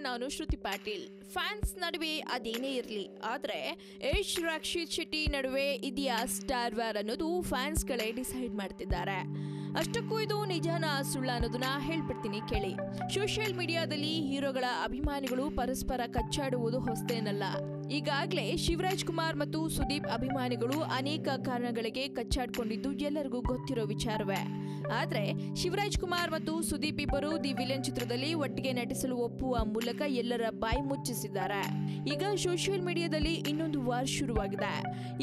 ನಾನು ಶ್ರುತಿ ಪಾಟೀಲ್. ಫ್ಯಾನ್ಸ್ ನಡುವೆ ಅದೇನೇ ಇರಲಿ, ಆದರೆ ಯಶ್ ರಕ್ಷಿತ್ ಶೆಟ್ಟಿ ನಡುವೆ ಇದೆಯಾ ಸ್ಟಾರ್ ವಾರ್ ಅನ್ನೋದು ಫ್ಯಾನ್ಸ್ಗಳೇ ಡಿಸೈಡ್ ಮಾಡ್ತಿದ್ದಾರೆ. ಅಷ್ಟಕ್ಕೂ ಇದು ನಿಜಾನ ಸುಳ್ಳ ಅನ್ನೋದನ್ನ ಹೇಳ್ಬಿಡ್ತೀನಿ ಕೇಳಿ. ಸೋಷಿಯಲ್ ಮೀಡಿಯಾದಲ್ಲಿ ಹೀರೋಗಳ ಅಭಿಮಾನಿಗಳು ಪರಸ್ಪರ ಕಚ್ಚಾಡುವುದು ಹೊಸತೇನಲ್ಲ. ಈಗಾಗಲೇ ಶಿವರಾಜ್ ಕುಮಾರ್ ಮತ್ತು ಸುದೀಪ್ ಅಭಿಮಾನಿಗಳು ಅನೇಕ ಕಾರಣಗಳಿಗೆ ಕಚ್ಚಾಡ್ಕೊಂಡಿದ್ದು ಎಲ್ಲರಿಗೂ ಗೊತ್ತಿರೋ ವಿಚಾರವೇ. ಆದರೆ ಶಿವರಾಜ್ ಕುಮಾರ್ ಮತ್ತು ಸುದೀಪ್ ಇಬ್ಬರು ದಿ ವಿಲನ್ ಚಿತ್ರದಲ್ಲಿ ಒಟ್ಟಿಗೆ ನಟಿಸಲು ಒಪ್ಪುವ ಮೂಲಕ ಎಲ್ಲರ ಬಾಯಿ ಮುಚ್ಚಿಸಿದ್ದಾರೆ. ಈಗ ಸೋಷಿಯಲ್ ಮೀಡಿಯಾದಲ್ಲಿ ಇನ್ನೊಂದು ವಾರ್ ಶುರುವಾಗಿದೆ.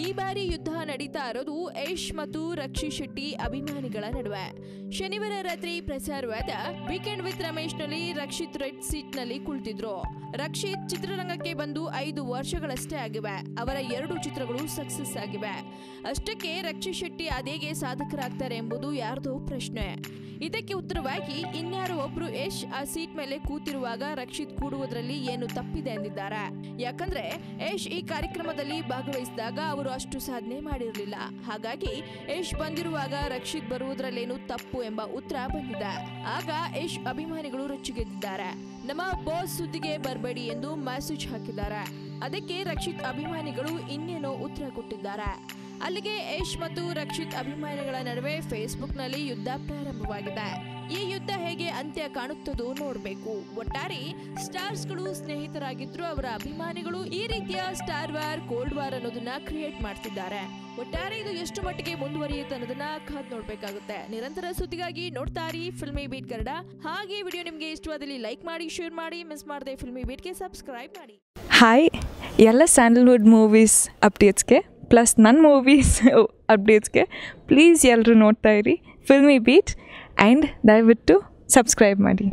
ಈ ಬಾರಿ ಯುದ್ಧ ನಡೀತಾ ಇರೋದು ಯಶ್ ಮತ್ತು ರಕ್ಷಿತ್ ಶೆಟ್ಟಿ ಅಭಿಮಾನಿಗಳ ನಡುವೆ. ಶನಿವಾರ ರಾತ್ರಿ ಪ್ರಸಾರವಾದ ವೀಕೆಂಡ್ ವಿತ್ ರಮೇಶ್ ನಲ್ಲಿ ರಕ್ಷಿತ್ ರೆಡ್ ಸೀಟ್ ನಲ್ಲಿ ಕುಳಿತಿದ್ರು. ರಕ್ಷಿತ್ ಚಿತ್ರರಂಗಕ್ಕೆ ಬಂದು 5 ವರ್ಷಗಳಷ್ಟೇ ಆಗಿವೆ. ಅವರ 2 ಚಿತ್ರಗಳು ಸಕ್ಸಸ್ ಆಗಿವೆ. ಅಷ್ಟಕ್ಕೆ ರಕ್ಷಿತ್ ಶೆಟ್ಟಿ ಅದೇಗೆ ಸಾಧಕರಾಗ್ತಾರೆ ಎಂಬುದು ಯಾರ್ದೋ ಪ್ರಶ್ನೆ. ಇದಕ್ಕೆ ಉತ್ತರವಾಗಿ ಇನ್ಯಾರೋ ಒಬ್ರು ಯಶ್ ಆ ಸೀಟ್ ಮೇಲೆ ಕೂತಿರುವಾಗ ರಕ್ಷಿತ್ ಕೂಡುವುದರಲ್ಲಿ ಏನು ತಪ್ಪಿದೆ ಎಂದಿದ್ದಾರೆ. ಯಾಕಂದ್ರೆ ಯಶ್ ಈ ಕಾರ್ಯಕ್ರಮದಲ್ಲಿ ಭಾಗವಹಿಸಿದಾಗ ಅವರು ಅಷ್ಟು ಸಾಧನೆ ಮಾಡಿರಲಿಲ್ಲ. ಹಾಗಾಗಿ ಯಶ್ ಬಂದಿರುವಾಗ ರಕ್ಷಿತ್ ಬರುವುದರಲ್ಲೇನು ತಪ್ಪು ಎಂಬ ಉತ್ತರ ಬಂದಿದೆ. ಆಗ ಯಶ್ ಅಭಿಮಾನಿಗಳು ರೊಚ್ಚಿಗೆದ್ದಿದ್ದಾರೆ. ನಮ್ಮ ಬಾಸ್ ಸುದ್ದಿಗೆ ಬರಬೇಡಿ ಎಂದು ಮೆಸೇಜ್ ಹಾಕಿದ್ದಾರೆ. ಅದಕ್ಕೆ ರಕ್ಷಿತ್ ಅಭಿಮಾನಿಗಳು ಇನ್ನೇನೋ ಉತ್ತರ ಕೊಟ್ಟಿದ್ದಾರೆ. ಅಲ್ಲಿಗೆ ಯಶ್ ಮತ್ತು ರಕ್ಷಿತ್ ಅಭಿಮಾನಿಗಳ ನಡುವೆ ಫೇಸ್ಬುಕ್ನಲ್ಲಿ ಯುದ್ಧ ಪ್ರಾರಂಭವಾಗಿದೆ. ಈ ಯುದ್ಧ ಹೇಗೆ ಅಂತ್ಯ ಕಾಣುತ್ತದೋ ನೋಡಬೇಕು. ಒಟ್ಟಾರೆ ಸ್ಟಾರ್ಸ್ಗಳು ಸ್ನೇಹಿತರಾಗಿದ್ರು ಅವರ ಅಭಿಮಾನಿಗಳು ಈ ರೀತಿಯ ಸ್ಟಾರ್ ವಾರ್, ಕೋಲ್ಡ್ ವಾರ್ ಅನ್ನೋದನ್ನ ಕ್ರಿಯೇಟ್ ಮಾಡ್ತಿದ್ದಾರೆ. ಒಟ್ಟಾರೆ ಇದು ಎಷ್ಟು ಮಟ್ಟಿಗೆ ಮುಂದುವರಿಯುತ್ತೆ ಅನ್ನೋದನ್ನ ಕಾದ್ ನೋಡ್ಬೇಕಾಗುತ್ತೆ. ನಿರಂತರ ಸುದ್ದಿಗಾಗಿ ನೋಡ್ತಾ ಇರಿ ಫಿಲ್ಮಿ ಬೀಟ್ ಕನ್ನಡ. ಹಾಗೆ ವಿಡಿಯೋ ನಿಮಗೆ ಇಷ್ಟವಾದಲ್ಲಿ ಲೈಕ್ ಮಾಡಿ, ಶೇರ್ ಮಾಡಿ, ಮಿಸ್ ಮಾಡದೆ ಫಿಲ್ಮಿ ಬೀಟ್ಗೆ ಸಬ್ಸ್ಕ್ರೈಬ್ ಮಾಡಿ. ಹಾಯ್, ಎಲ್ಲ ಸ್ಯಾಂಡಲ್ವುಡ್ ಮೂವೀಸ್ ಅಪ್ಡೇಟ್ಸ್ಗೆ ಪ್ಲಸ್ ನನ್ನ ಮೂವೀಸ್ ಅಪ್ಡೇಟ್ಸ್ಗೆ ಪ್ಲೀಸ್ ಎಲ್ಲರೂ ನೋಡ್ತಾ ಇರಿ ಫಿಲ್ಮಿ ಬೀಟ್ ಆ್ಯಂಡ್ ದಯವಿಟ್ಟು ಸಬ್ಸ್ಕ್ರೈಬ್ ಮಾಡಿ.